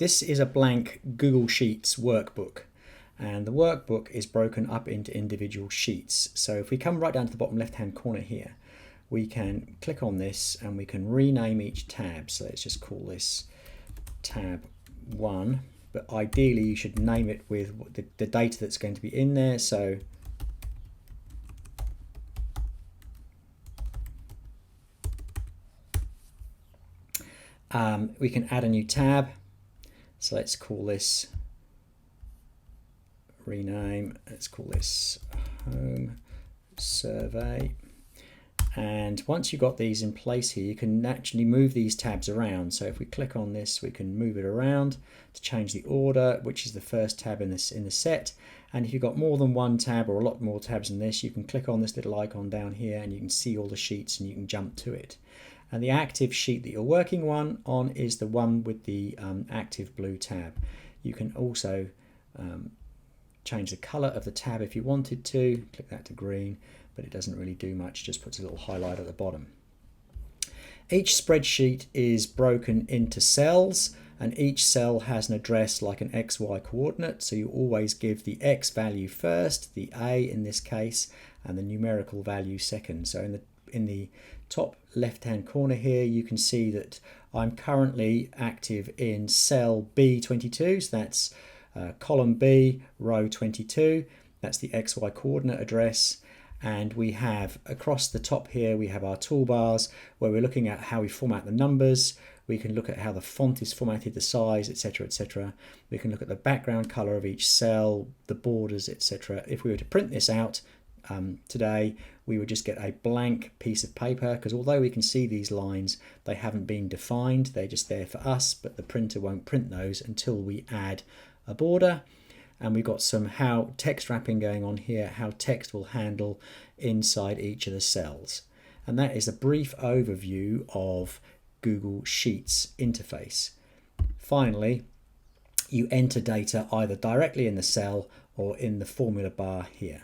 This is a blank Google Sheets workbook, and the workbook is broken up into individual sheets. So if we come right down to the bottom left hand corner here, we can click on this and we can rename each tab. So let's just call this tab 1, but ideally you should name it with the data that's going to be in there. So we can add a new tab. So let's call this rename. Let's call this home survey. And once you've got these in place here, you can naturally move these tabs around. So if we click on this, we can move it around to change the order, which is the first tab in the set. And if you've got more than one tab or a lot more tabs than this, you can click on this little icon down here and you can see all the sheets and you can jump to it. And the active sheet that you're working on is the one with the active blue tab. You can also change the color of the tab if you wanted to. Click that to green, but it doesn't really do much, just puts a little highlight at the bottom. Each spreadsheet is broken into cells, and each cell has an address like an XY coordinate, so you always give the X value first, the A in this case, and the numerical value second. So in the top left hand corner here, you can see that I'm currently active in cell B22, so that's column B, row 22. That's the XY coordinate address. And we have across the top here, we have our toolbars where we're looking at how we format the numbers. We can look at how the font is formatted, the size, etc., etc. We can look at the background color of each cell, the borders, etc. If we were to print this out today, we would just get a blank piece of paper, because although we can see these lines, they haven't been defined. They're just there for us, but the printer won't print those until we add a border. And we've got some how text wrapping going on here, how text will handle inside each of the cells. And that is a brief overview of Google Sheets interface. Finally, you enter data either directly in the cell or in the formula bar here.